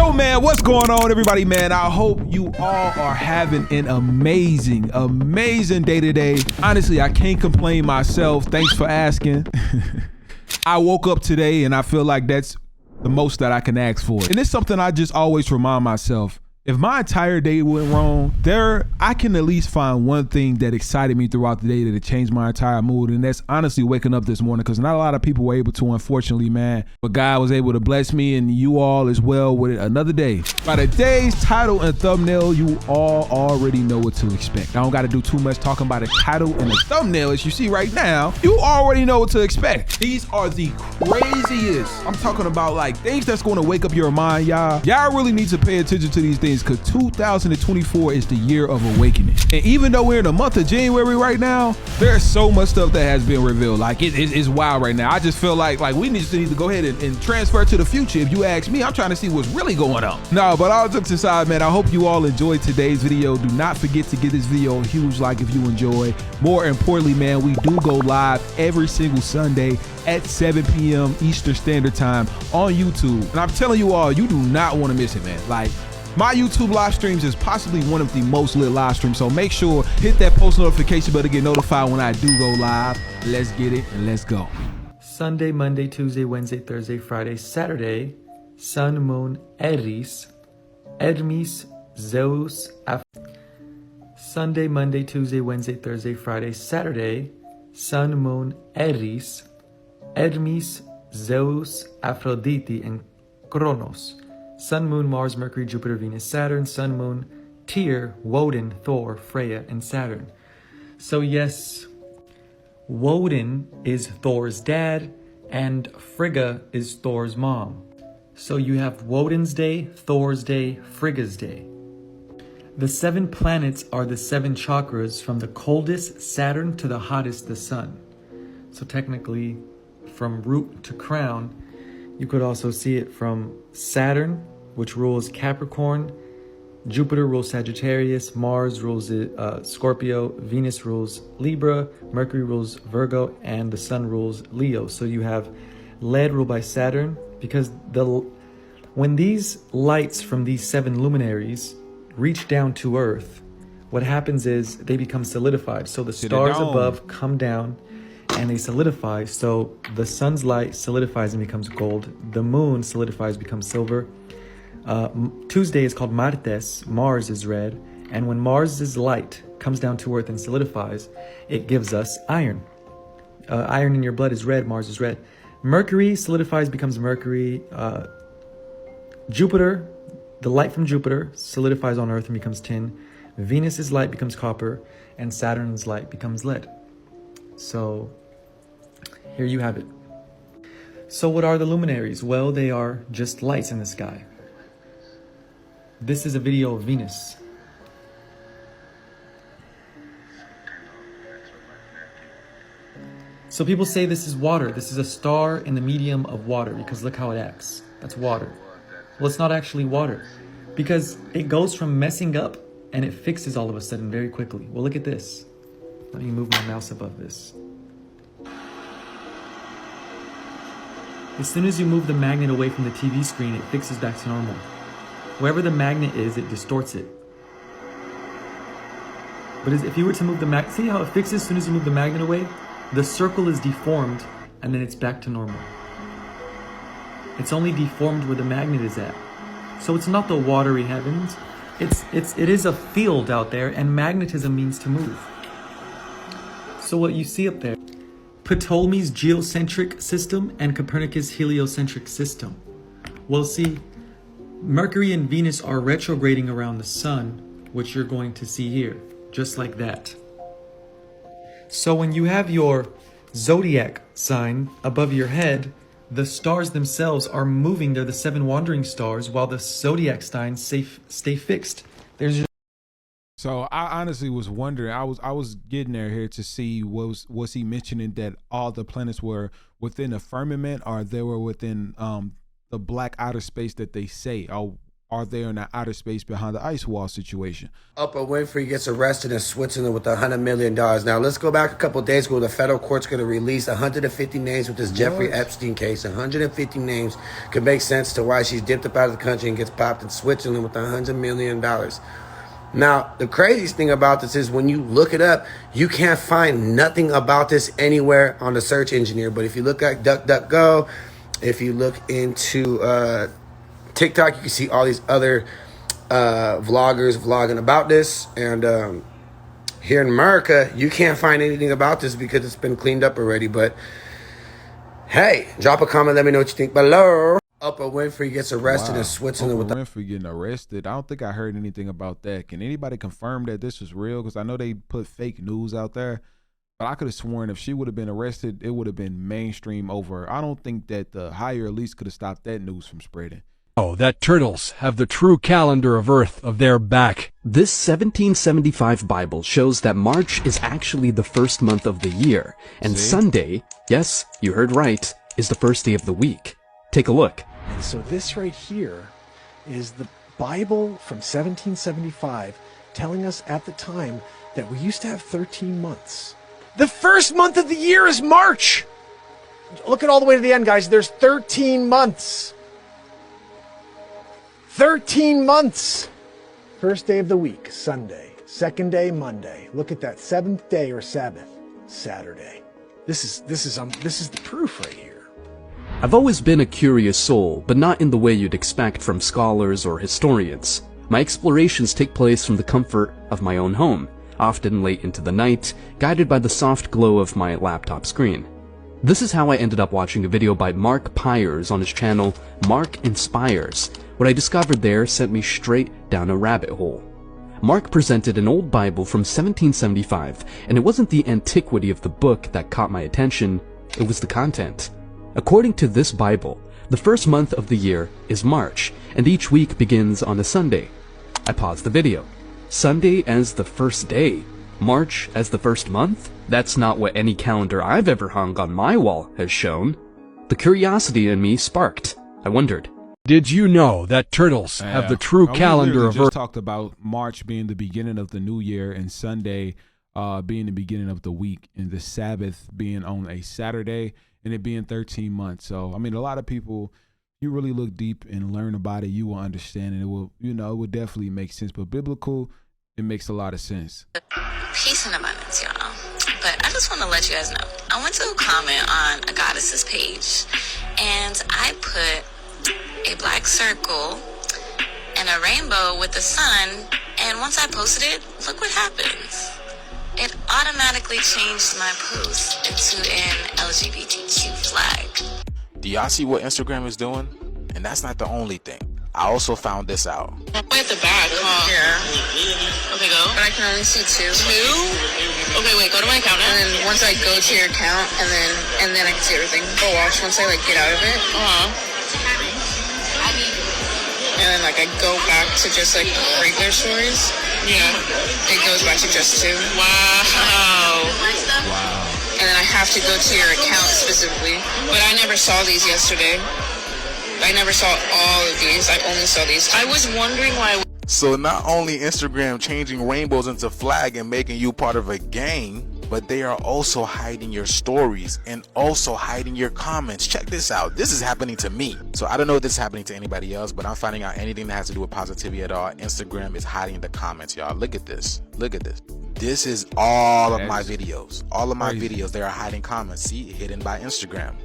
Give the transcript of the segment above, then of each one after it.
Yo, man, what's going on, everybody, man? I hope you all are having an amazing day today. Honestly, I can't complain myself. Thanks for asking. I woke up today and I feel like that's the most that I can ask for. And it's something I just always remind myself. If my entire day went wrong, I can at least find one thing that excited me throughout the day that changed my entire mood. And that's honestly waking up this morning, because not a lot of people were able to, unfortunately, man. But God was able to bless me and you all as well with another day. By today's title and thumbnail, you all already know what to expect. I don't got to do too much talking about the title and the thumbnail. As you see right now, you already know what to expect. These are the craziest. I'm talking about like things that's going to wake up your mind, y'all. Y'all really need to pay attention to these things, because 2024 is the year of awakening. And even though we're in the month of January right now, there's so much stuff that has been revealed. Like it's wild right now. I just feel like we need to go ahead and transfer to the future. If you ask me, I'm trying to see what's really going on. No, but all jokes aside, man, I hope you all enjoyed today's video. Do not forget to give this video a huge like if you enjoy. More importantly, man, we do go live every single Sunday at 7 p.m. Eastern Standard Time on YouTube. And I'm telling you all, you do not want to miss it, man. Like, my YouTube live streams is possibly one of the most lit live streams, so make sure hit that post notification bell to get notified when I do go live. Let's get it and let's go. Sunday, Monday, Tuesday, Wednesday, Thursday, Friday, Saturday, Sun, Moon, Eris, Hermes, Zeus, Sunday, Monday, Tuesday, Wednesday, Thursday, Friday, Saturday, Sun, Moon, Eris, Hermes, Zeus, Aphrodite, and Kronos. Sun, Moon, Mars, Mercury, Jupiter, Venus, Saturn. Sun, Moon, Tyr, Woden, Thor, Freya, and Saturn. So yes, Woden is Thor's dad and Frigga is Thor's mom. So you have Woden's day, Thor's day, Frigga's day. The 7 planets are the 7 chakras, from the coldest, Saturn, to the hottest, the sun. So technically, from root to crown, you could also see it from Saturn, which rules Capricorn, Jupiter rules Sagittarius, Mars rules Scorpio, Venus rules Libra, Mercury rules Virgo, and the Sun rules Leo. So you have lead ruled by Saturn, because when these lights from these 7 luminaries reach down to Earth, what happens is they become solidified. So the stars above come down and they solidify. So the sun's light solidifies and becomes gold. The moon solidifies, becomes silver. Tuesday is called Martes. Mars is red. And when Mars's light comes down to Earth and solidifies, it gives us iron. Iron in your blood is red. Mars is red. Mercury solidifies, becomes Mercury. Jupiter, the light from Jupiter solidifies on Earth and becomes tin. Venus's light becomes copper. And Saturn's light becomes lead. So here you have it. So what are the luminaries? Well, they are just lights in the sky. This is a video of Venus. So people say this is water. This is a star in the medium of water, because look how it acts. That's water. Well, it's not actually water, because it goes from messing up and it fixes all of a sudden very quickly. Well, look at this. Let me move my mouse above this. As soon as you move the magnet away from the TV screen, it fixes back to normal. Wherever the magnet is, it distorts it. But if you were to move the magnet, see how it fixes as soon as you move the magnet away? The circle is deformed and then it's back to normal. It's only deformed where the magnet is at. So it's not the watery heavens. It is a field out there, and magnetism means to move. So what you see up there, Ptolemy's geocentric system and Copernicus' heliocentric system. Well, see, Mercury and Venus are retrograding around the sun, which you're going to see here, just like that. So when you have your zodiac sign above your head, the stars themselves are moving. They're the 7 wandering stars, while the zodiac signs stay fixed. So I honestly was wondering, I was getting here to see, was he mentioning that all the planets were within a firmament, or they were within the black outer space that they say? Or are there in the outer space behind the ice wall situation. Oprah Winfrey gets arrested in Switzerland with $100 million. Now, let's go back a couple of days ago. The federal court's going to release 150 names with this Jeffrey Epstein case. 150 names could make sense to why she's dipped up out of the country and gets popped in Switzerland with $100 million. Now, the craziest thing about this is when you look it up, you can't find nothing about this anywhere on the search engine here. But if you look at DuckDuckGo, if you look into TikTok, you can see all these other vloggers vlogging about this. And here in America, you can't find anything about this because it's been cleaned up already. But hey, drop a comment. Let me know what you think below. Oprah Winfrey gets arrested in Switzerland with Winfrey getting arrested. I don't think I heard anything about that. Can anybody confirm that this was real? Because I know they put fake news out there. But I could have sworn if she would have been arrested, it would have been mainstream over. I don't think that the higher elites could have stopped that news from spreading. Oh, that turtles have the true calendar of Earth of their back. This 1775 Bible shows that March is actually the first month of the year, and Sunday, yes, you heard right, is the first day of the week. Take a look. And so this right here is the Bible from 1775 telling us at the time that we used to have 13 months. The first month of the year is March! Look at all the way to the end, guys. There's 13 months. 13 months! First day of the week, Sunday. Second day, Monday. Look at that. Seventh day or Sabbath, Saturday. This is the proof right here. I've always been a curious soul, but not in the way you'd expect from scholars or historians. My explorations take place from the comfort of my own home, often late into the night, guided by the soft glow of my laptop screen. This is how I ended up watching a video by Mark Pyers on his channel, Mark Inspires. What I discovered there sent me straight down a rabbit hole. Mark presented an old Bible from 1775, and it wasn't the antiquity of the book that caught my attention, it was the content. According to this Bible, the first month of the year is March, and each week begins on a Sunday. I paused the video. Sunday as the first day? March as the first month? That's not what any calendar I've ever hung on my wall has shown. The curiosity in me sparked. I wondered, did you know that turtles have the true calendar of Earth? We just talked about March being the beginning of the new year and Sunday being the beginning of the week, and the Sabbath being on a Saturday, and it being 13 months. So, I mean, a lot of people, you really look deep and learn about it, you will understand, and it will, it will definitely make sense. But biblical, it makes a lot of sense. Peace and abundance, y'all. But I just want to let you guys know, I went to comment on a goddess's page, and I put a black circle and a rainbow with the sun, and once I posted it, look what happens. It automatically changed my post into an LGBTQ flag. Do y'all see what Instagram is doing? And that's not the only thing. I also found this out. Way at the back, huh? Yeah. Okay, go. But I can only see two. Two? Okay, wait, go to my account now. And then once I go to your account, and then I can see everything. Go watch once I get out of it. And then I go back to just regular stories. Yeah. It goes back to just two. Wow. And then I have to go to your account specifically. But I never saw these yesterday. I never saw all of these. I only saw these. I was wondering why. So not only Instagram changing rainbows into flag and making you part of a gang, but they are also hiding your stories and also hiding your comments. Check this out. This is happening to me. So I don't know if this is happening to anybody else, but I'm finding out anything that has to do with positivity at all, Instagram is hiding the comments, y'all. Look at this. Look at this. This is all of my videos. All of my videos, they are hiding comments. See, hidden by Instagram.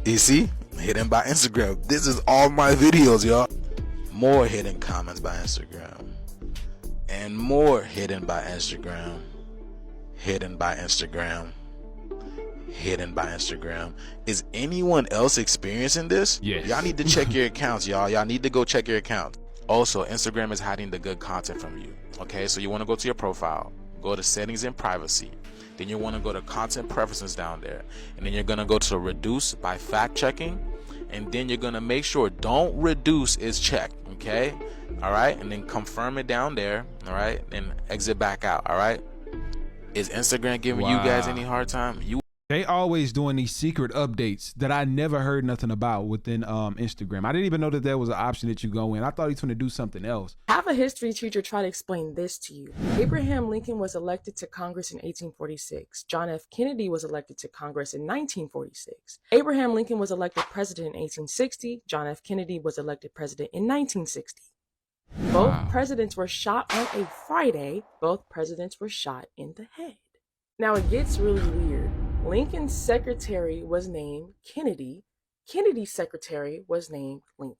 You see? Hidden by Instagram. This is all my videos, y'all. More hidden comments by Instagram. And more hidden by Instagram. Hidden by Instagram. Hidden by Instagram. Is anyone else experiencing this? Yes. Y'all need to check your accounts, y'all. Y'all need to go check your account. Also, Instagram is hiding the good content from you. Okay, so you want to go to your profile, go to settings and privacy. Then you want to go to content preferences down there. And then you're going to go to reduce by fact checking. And then you're going to make sure don't reduce is checked. Okay. All right. And then confirm it down there. All right. And exit back out. All right. Is Instagram giving you guys any hard time? They always doing these secret updates that I never heard nothing about within Instagram. I didn't even know that there was an option that you go in. I thought he was going to do something else. Have a history teacher try to explain this to you. Abraham Lincoln was elected to Congress in 1846. John F. Kennedy was elected to Congress in 1946. Abraham Lincoln was elected president in 1860. John F. Kennedy was elected president in 1960. Both presidents were shot on a Friday. Both presidents were shot in the head. Now it gets really weird. Lincoln's secretary was named Kennedy. Kennedy's secretary was named Lincoln.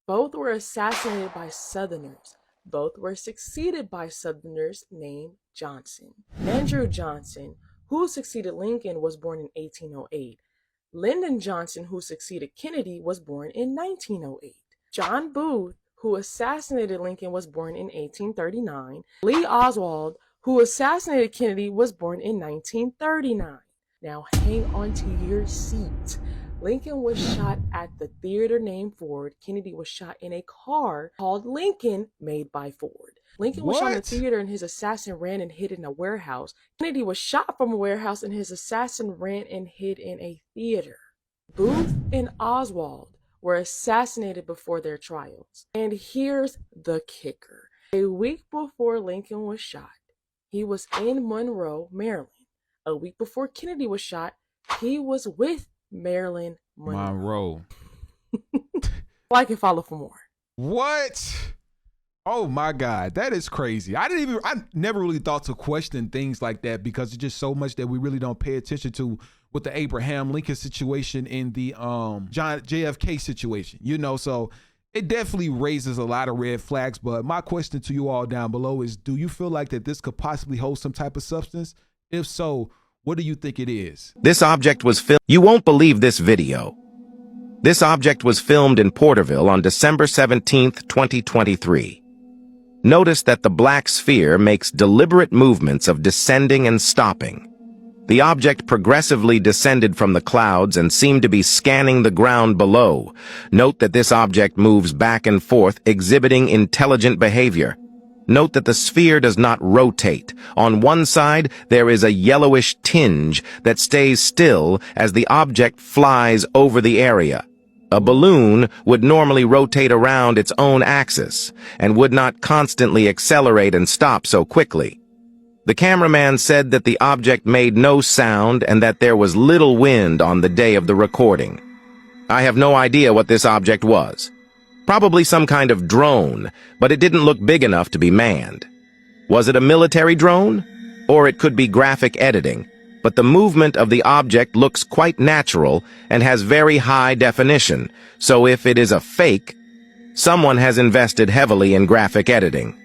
Both were assassinated by Southerners. Both were succeeded by Southerners named Johnson. Andrew Johnson, who succeeded Lincoln, was born in 1808. Lyndon Johnson, who succeeded Kennedy, was born in 1908. John Booth, who assassinated Lincoln, was born in 1839. Lee Oswald, who assassinated Kennedy, was born in 1939. Now hang on to your seat. Lincoln was shot at the theater named Ford. Kennedy was shot in a car called Lincoln, made by Ford. Lincoln was shot in a theater and his assassin ran and hid in a warehouse. Kennedy was shot from a warehouse and his assassin ran and hid in a theater. Booth and Oswald were assassinated before their trials. And here's the kicker. A week before Lincoln was shot, he was in Monroe, Maryland. A week before Kennedy was shot, he was with Marilyn Monroe. Like and follow for more. What? Oh my God, that is crazy. I never really thought to question things like that because it's just so much that we really don't pay attention to with the Abraham Lincoln situation and the John JFK situation, you know, so it definitely raises a lot of red flags. But my question to you all down below is, do you feel like that this could possibly hold some type of substance? If so, what do you think it is? This object was filmed. You won't believe this video. This object was filmed in Porterville on December 17th, 2023. Notice that the black sphere makes deliberate movements of descending and stopping. The object progressively descended from the clouds and seemed to be scanning the ground below. Note that this object moves back and forth, exhibiting intelligent behavior. Note that the sphere does not rotate. On one side, there is a yellowish tinge that stays still as the object flies over the area. A balloon would normally rotate around its own axis and would not constantly accelerate and stop so quickly. The cameraman said that the object made no sound and that there was little wind on the day of the recording. I have no idea what this object was. Probably some kind of drone, but it didn't look big enough to be manned. Was it a military drone? Or it could be graphic editing, but the movement of the object looks quite natural and has very high definition, so if it is a fake, someone has invested heavily in graphic editing.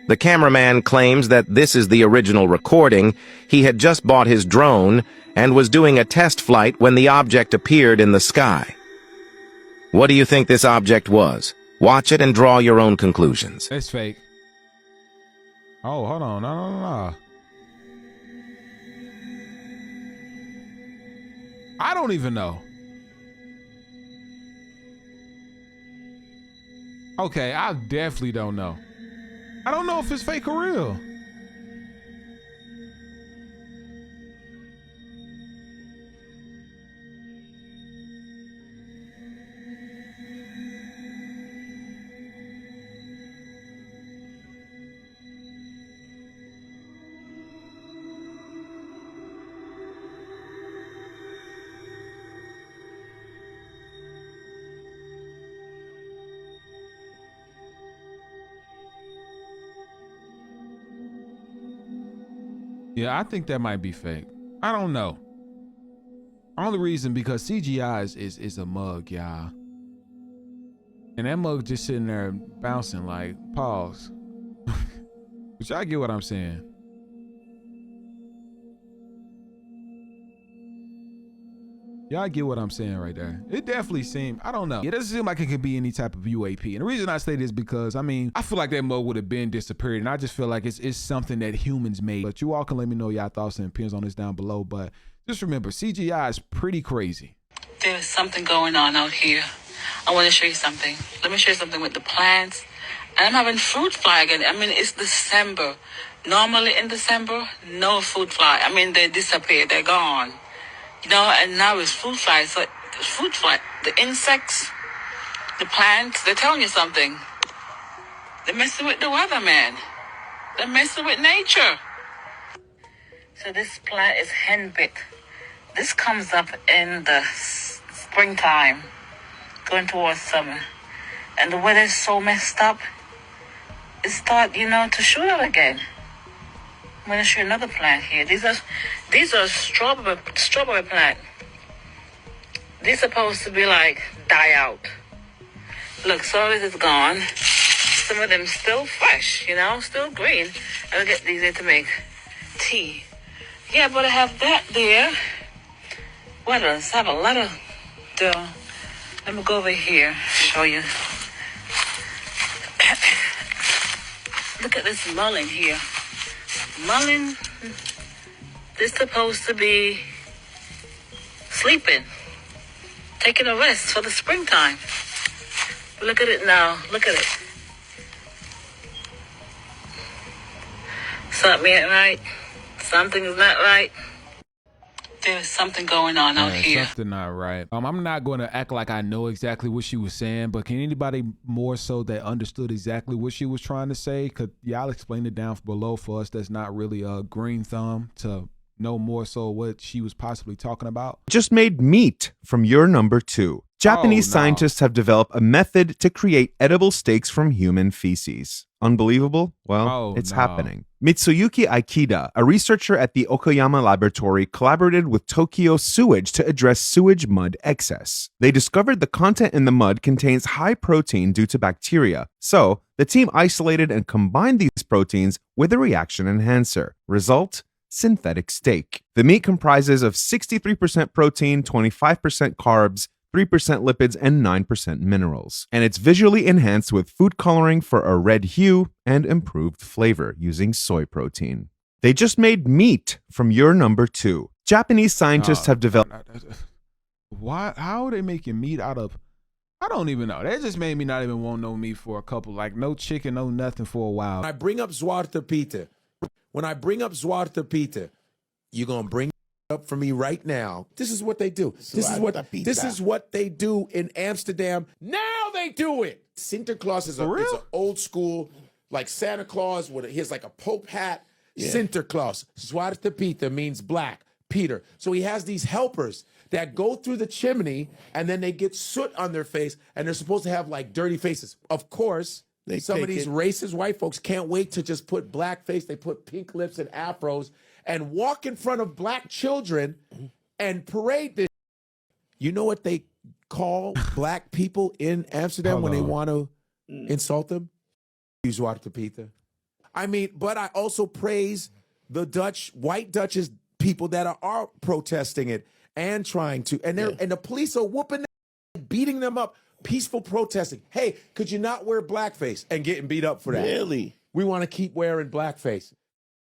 The cameraman claims that this is the original recording. He had just bought his drone and was doing a test flight when the object appeared in the sky. What do you think this object was? Watch it and draw your own conclusions. It's fake. Oh, hold on. No. I don't even know. Okay, I definitely don't know. I don't know if it's fake or real. Yeah, I think that might be fake. I don't know. Only reason because CGI is a mug, y'all. And that mug just sitting there bouncing like, pause. But y'all get what I'm saying. Y'all get what I'm saying right there. It definitely seemed, I don't know. It doesn't seem like it could be any type of UAP. And the reason I say this is because, I mean, I feel like that mug would have been disappeared. And I just feel like it's something that humans made. But you all can let me know y'all thoughts and opinions on this down below. But just remember, CGI is pretty crazy. There's something going on out here. I want to show you something. Let me show you something with the plants. And I'm having fruit fly again. I mean, it's December. Normally in December, no fruit fly. I mean, they disappear. They're gone. You know, and now it's fruit flies. So fruit fly, the insects, the plants, they're telling you something. They're messing with the weather, man. They're messing with nature. So this plant is henbit. This comes up in the springtime, going towards summer. And the weather is so messed up, it start, to shoot out again. I'm going to show you another plant here. These are strawberry plant. They're supposed to be like die out. Look, some of it is gone. Some of them still fresh, still green. I'll get these here to make tea. Yeah, but I have that there. What else? I have a lot of dough. Let me go over here, show you. Look at this mullein here. Mullein, this is supposed to be sleeping, taking a rest for the springtime. Look at it now. Look at it. Something ain't right. Something is not right. There's something going on out here. Something not right. I'm not going to act like I know exactly what she was saying, but can anybody more so that understood exactly what she was trying to say? Could y'all explain it down below for us that's not really a green thumb to know more so what she was possibly talking about? Just made meat from your number 2. Japanese scientists have developed a method to create edible steaks from human feces. Unbelievable? Well, it's happening. Mitsuyuki Aikida, a researcher at the Okayama laboratory, collaborated with Tokyo Sewage to address sewage mud excess. They discovered the content in the mud contains high protein due to bacteria. So, the team isolated and combined these proteins with a reaction enhancer. Result? Synthetic steak. The meat comprises of 63% protein, 25% carbs, 3% lipids, and 9% minerals. And it's visually enhanced with food coloring for a red hue and improved flavor using soy protein. They just made meat from your number 2. Japanese scientists have developed... Why? How are they making meat out of... I don't even know. That just made me not even want no meat for a couple, like no chicken, no nothing for a while. When I bring up Zwarte Pieter, you're going to bring up for me right now. This is what they do. This is what they do in Amsterdam. Now they do it. Sinterklaas is it's an old school, like Santa Claus. He has like a Pope hat. Yeah. Sinterklaas. Zwarte Pieter means black. Peter. So he has these helpers that go through the chimney and then they get soot on their face and they're supposed to have like dirty faces. Of course, some of these racist white folks can't wait to just put blackface. They put pink lips and afros and walk in front of black children and parade this. You know what they call black people in Amsterdam when they want to insult them? Zwarte Pieter. I mean, but I also praise the white Dutch people that are protesting it and trying to, and the police are whooping them, beating them up, peaceful protesting. Hey, could you not wear blackface and getting beat up for that? Really? We want to keep wearing blackface.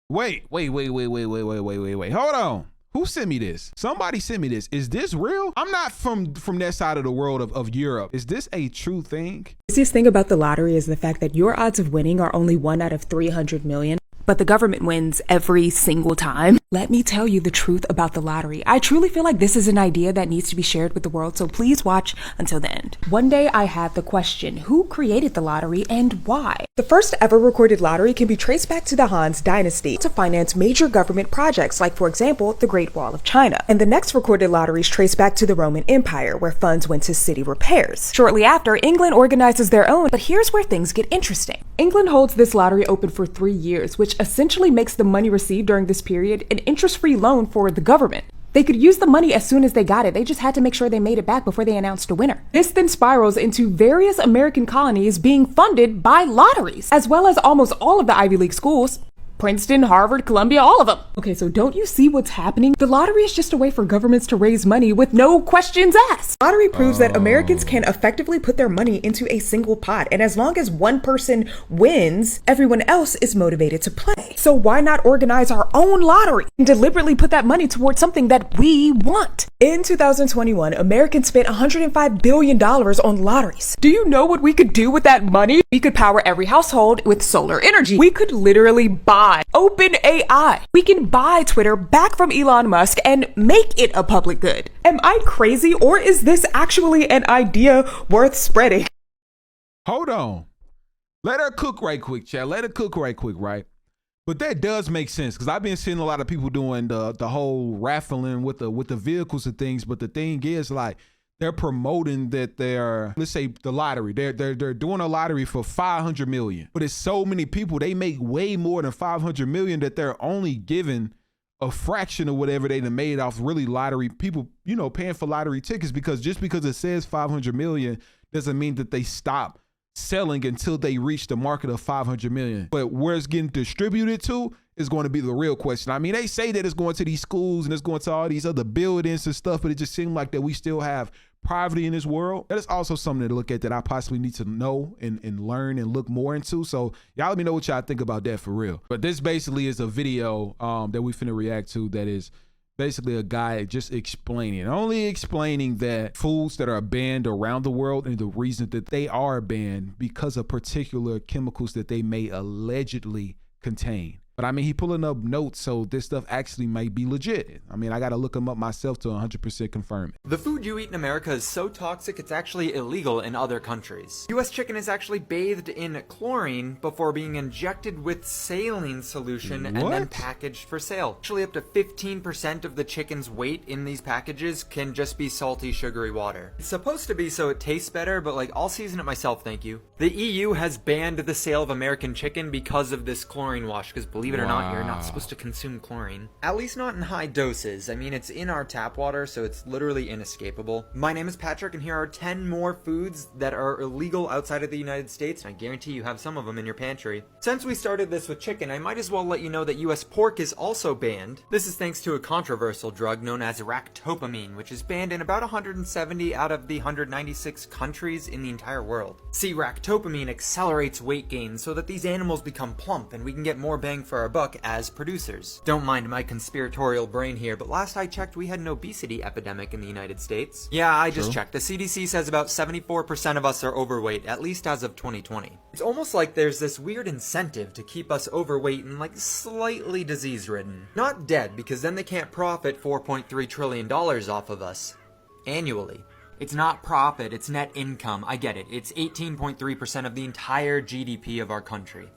Wait. Hold on. Who sent me this? Somebody sent me this. Is this real? I'm not from that side of the world of Europe. Is this a true thing? The easiest thing about the lottery is the fact that your odds of winning are only 1 out of 300 million. But the government wins every single time. Let me tell you the truth about the lottery. I truly feel like this is an idea that needs to be shared with the world, so please watch until the end. One day I had the question, who created the lottery and why? The first ever recorded lottery can be traced back to the Hans Dynasty to finance major government projects, like for example, the Great Wall of China. And the next recorded lotteries trace back to the Roman Empire, where funds went to city repairs. Shortly after, England organizes their own, but here's where things get interesting. England holds this lottery open for 3 years, which essentially makes the money received during this period an interest-free loan for the government. They could use the money as soon as they got it. They just had to make sure they made it back before they announced a winner. This then spirals into various American colonies being funded by lotteries, as well as almost all of the Ivy League schools. Princeton, Harvard, Columbia, all of them. Okay, so don't you see what's happening? The lottery is just a way for governments to raise money with no questions asked. Lottery proves that Americans can effectively put their money into a single pot, and as long as one person wins, everyone else is motivated to play. So why not organize our own lottery and deliberately put that money towards something that we want? In 2021, Americans spent $105 billion on lotteries. Do you know what we could do with that money? We could power every household with solar energy. We could literally buy AI. Open AI. We can buy Twitter back from Elon Musk and make it a public good. Am I crazy, or is this actually an idea worth spreading? Hold on. Let her cook right quick, chat. Let her cook right quick, right? But that does make sense, because I've been seeing a lot of people doing the whole raffling with the vehicles and things. But the thing is, like, they're promoting that they're, let's say, the lottery. They're doing a lottery for 500 million. But it's so many people, they make way more than 500 million, that they're only giving a fraction of whatever they done made off really lottery people, you know, paying for lottery tickets. Because just because it says 500 million doesn't mean that they stop selling until they reach the market of 500 million. But where it's getting distributed to is going to be the real question. I mean, they say that it's going to these schools and it's going to all these other buildings and stuff, but it just seems like that we still have poverty in this world. That is also something to look at, that I possibly need to know and learn and look more into. So y'all let me know what y'all think about that for real. But this basically is a video that we finna react to, that is basically a guy just only explaining that foods that are banned around the world, and the reason that they are banned because of particular chemicals that they may allegedly contain. But I mean, he pulling up notes, so this stuff actually might be legit. I mean, I got to look them up myself to 100% confirm it. The food you eat in America is so toxic it's actually illegal in other countries. US chicken is actually bathed in chlorine before being injected with saline solution and then packaged for sale. Actually, up to 15% of the chicken's weight in these packages can just be salty, sugary water. It's supposed to be so it tastes better, but like, I'll season it myself, thank you. The EU has banned the sale of American chicken because of this chlorine wash, because believe it or not, you're not supposed to consume chlorine. At least not in high doses. I mean, it's in our tap water, so it's literally inescapable. My name is Patrick, and here are 10 more foods that are illegal outside of the United States, and I guarantee you have some of them in your pantry. Since we started this with chicken, I might as well let you know that US pork is also banned. This is thanks to a controversial drug known as ractopamine, which is banned in about 170 out of the 196 countries in the entire world. See, ractopamine accelerates weight gain so that these animals become plump and we can get more bang for our buck as producers. Don't mind my conspiratorial brain here, but last I checked we had an obesity epidemic in the United States. Yeah, I just checked. The CDC says about 74% of us are overweight, at least as of 2020. It's almost like there's this weird incentive to keep us overweight and like slightly disease-ridden. Not dead, because then they can't profit $4.3 trillion off of us. Annually. It's not profit, it's net income. I get it. It's 18.3% of the entire GDP of our country.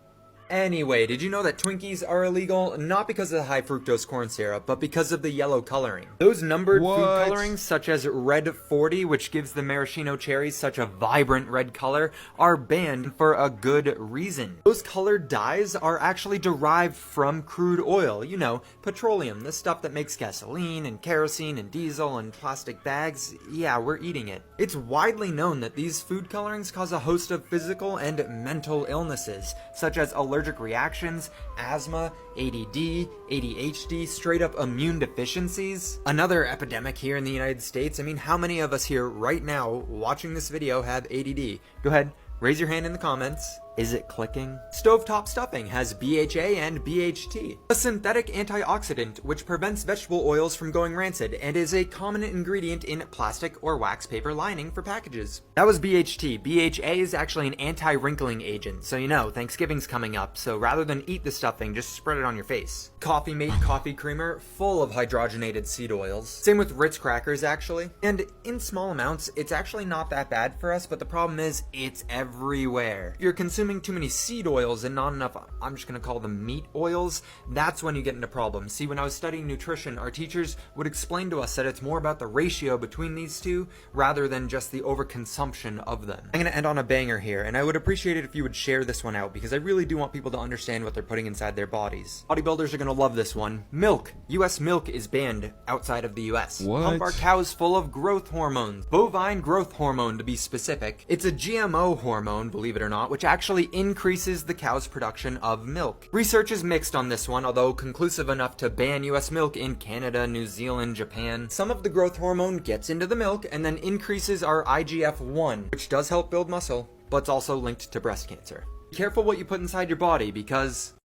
Anyway, did you know that Twinkies are illegal? Not because of the high fructose corn syrup, but because of the yellow coloring. Those numbered food colorings, such as Red 40, which gives the maraschino cherries such a vibrant red color, are banned for a good reason. Those colored dyes are actually derived from crude oil, you know, petroleum, the stuff that makes gasoline and kerosene and diesel and plastic bags. Yeah, we're eating it. It's widely known that these food colorings cause a host of physical and mental illnesses, such as allergic reactions, asthma, ADD, ADHD, straight up immune deficiencies. Another epidemic here in the United States. I mean, how many of us here right now watching this video have ADD? Go ahead, raise your hand in the comments. Is it clicking? Stovetop stuffing has BHA and BHT, a synthetic antioxidant which prevents vegetable oils from going rancid and is a common ingredient in plastic or wax paper lining for packages. That was BHT. BHA is actually an anti-wrinkling agent, so you know, Thanksgiving's coming up, so rather than eat the stuffing, just spread it on your face. Coffee Mate coffee creamer, full of hydrogenated seed oils. Same with Ritz crackers, actually. And in small amounts, it's actually not that bad for us, but the problem is, it's everywhere. You're consuming too many seed oils and not enough, I'm just gonna call them meat oils, that's when you get into problems. See, when I was studying nutrition, our teachers would explain to us that it's more about the ratio between these two rather than just the overconsumption of them. I'm gonna end on a banger here, and I would appreciate it if you would share this one out, because I really do want people to understand what they're putting inside their bodies. Bodybuilders are gonna love this one. Milk. US milk is banned outside of the US. Pump our cows full of growth hormones. Bovine growth hormone, to be specific. It's a GMO hormone, believe it or not, which actually increases the cow's production of milk. Research is mixed on this one, although conclusive enough to ban US milk in Canada, New Zealand, Japan. Some of the growth hormone gets into the milk and then increases our IGF-1, which does help build muscle, but it's also linked to breast cancer. Be careful what you put inside your body, because...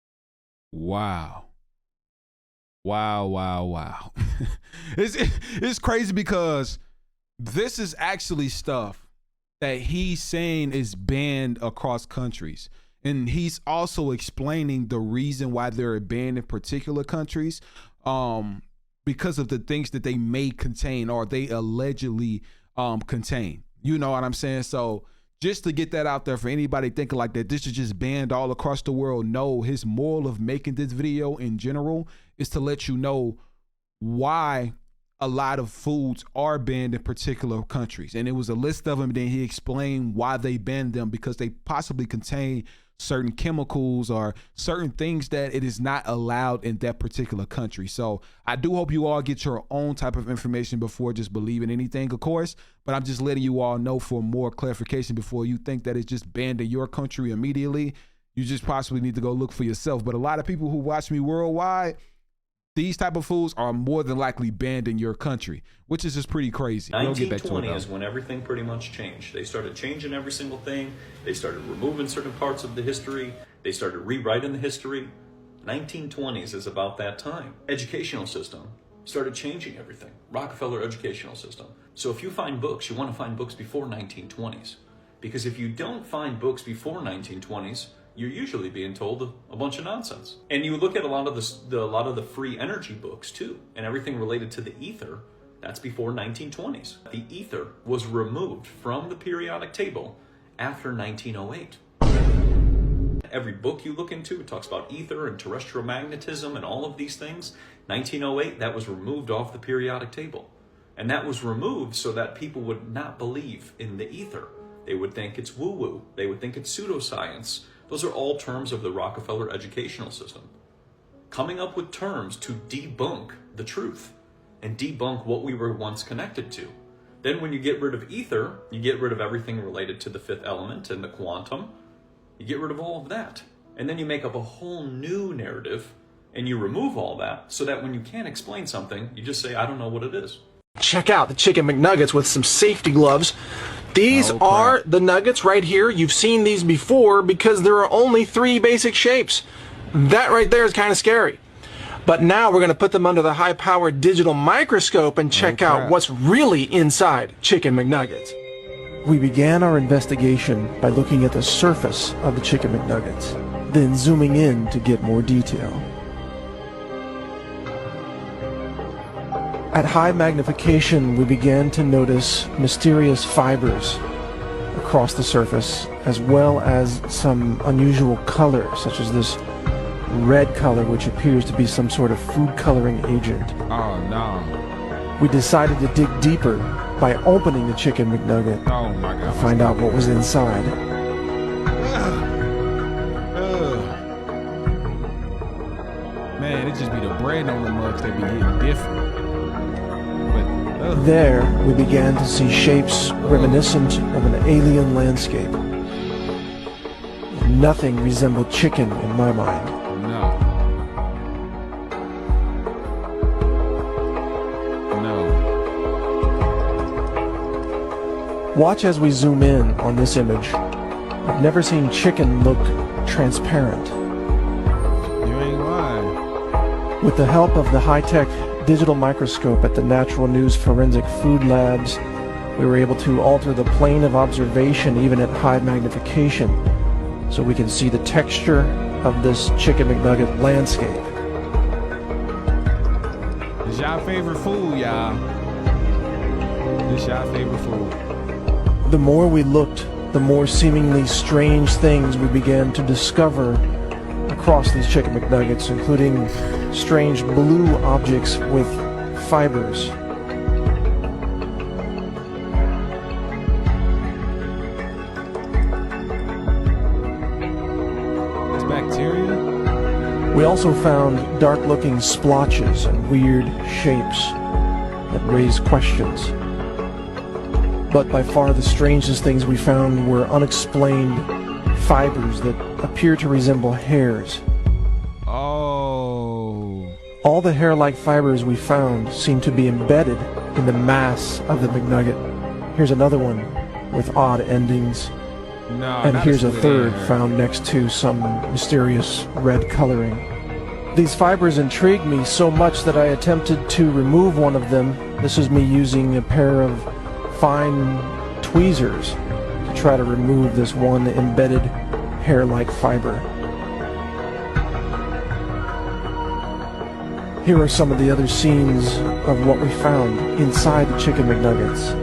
Wow. It's crazy, because this is actually stuff that he's saying is banned across countries. And he's also explaining the reason why they're banned in particular countries, because of the things that they may contain or they allegedly contain. You know what I'm saying? So just to get that out there for anybody thinking like that this is just banned all across the world, no, his moral of making this video in general is to let you know why a lot of foods are banned in particular countries. And it was a list of them, and then he explained why they banned them, because they possibly contain certain chemicals or certain things that it is not allowed in that particular country. So I do hope you all get your own type of information before just believing anything, of course, but I'm just letting you all know for more clarification before you think that it's just banned in your country immediately. You just possibly need to go look for yourself. But a lot of people who watch me worldwide, these type of foods are more than likely banned in your country, which is just pretty crazy. 1920 is when everything pretty much changed. They started changing every single thing. They started removing certain parts of the history. They started rewriting the history. 1920s is about that time. Educational system started changing everything. Rockefeller educational system. So if you find books, you want to find books before 1920s. Because if you don't find books before 1920s, you're usually being told a bunch of nonsense. And you look at a lot of the free energy books too, and everything related to the ether, that's before 1920s. The ether was removed from the periodic table after 1908. Every book you look into, it talks about ether and terrestrial magnetism and all of these things. 1908, that was removed off the periodic table. And that was removed so that people would not believe in the ether. They would think it's woo-woo. They would think it's pseudoscience. Those are all terms of the Rockefeller educational system. Coming up with terms to debunk the truth and debunk what we were once connected to. Then when you get rid of ether, you get rid of everything related to the fifth element and the quantum. You get rid of all of that. And then you make up a whole new narrative and you remove all that so that when you can't explain something, you just say, I don't know what it is. Check out the Chicken McNuggets with some safety gloves. These are the nuggets right here. You've seen these before because there are only 3 basic shapes. That right there is kind of scary. But now we're going to put them under the high-powered digital microscope and check out what's really inside Chicken McNuggets. We began our investigation by looking at the surface of the Chicken McNuggets, then zooming in to get more detail. At high magnification, we began to notice mysterious fibers across the surface, as well as some unusual color, such as this red color, which appears to be some sort of food coloring agent. Oh, no. We decided to dig deeper by opening the Chicken McNugget to find out what was inside. Man, it just be the bread on the mugs that be hitting different. There, we began to see shapes reminiscent of an alien landscape. Nothing resembled chicken in my mind. No. Watch as we zoom in on this image. I've never seen chicken look transparent. You ain't lying. With the help of the high-tech digital microscope at the Natural News Forensic Food Labs, we were able to alter the plane of observation even at high magnification, so we can see the texture of this Chicken McNugget landscape. It's y'all favorite food, y'all. It's y'all favorite food. The more we looked, the more seemingly strange things we began to discover across these Chicken McNuggets, including strange blue objects with fibers. It's bacteria? We also found dark-looking splotches and weird shapes that raised questions. But by far the strangest things we found were unexplained fibers that appear to resemble hairs. Oh. All the hair-like fibers we found seem to be embedded in the mass of the McNugget. Here's another one with odd endings. No, and here's a third found next to some mysterious red coloring. These fibers intrigued me so much that I attempted to remove one of them. This is me using a pair of fine tweezers to try to remove this one embedded hair-like fiber. Here are some of the other scenes of what we found inside the Chicken McNuggets.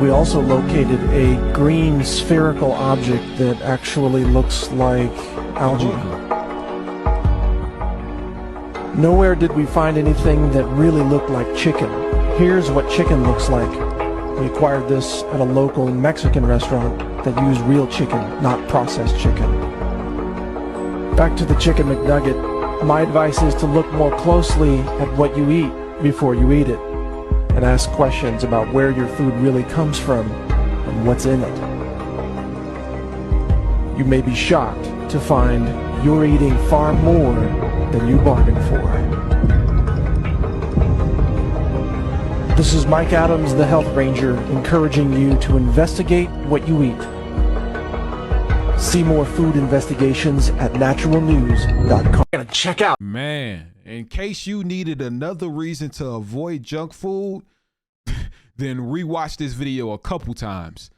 We also located a green spherical object that actually looks like algae. Nowhere did we find anything that really looked like chicken. Here's what chicken looks like. We acquired this at a local Mexican restaurant that used real chicken, not processed chicken. Back to the Chicken McNugget. My advice is to look more closely at what you eat before you eat it, and ask questions about where your food really comes from and what's in it. You may be shocked to find you're eating far more than you bargained for. This is Mike Adams, the Health Ranger, encouraging you to investigate what you eat. See more food investigations at naturalnews.com. Gotta check out. Man, in case you needed another reason to avoid junk food, then rewatch this video a couple times.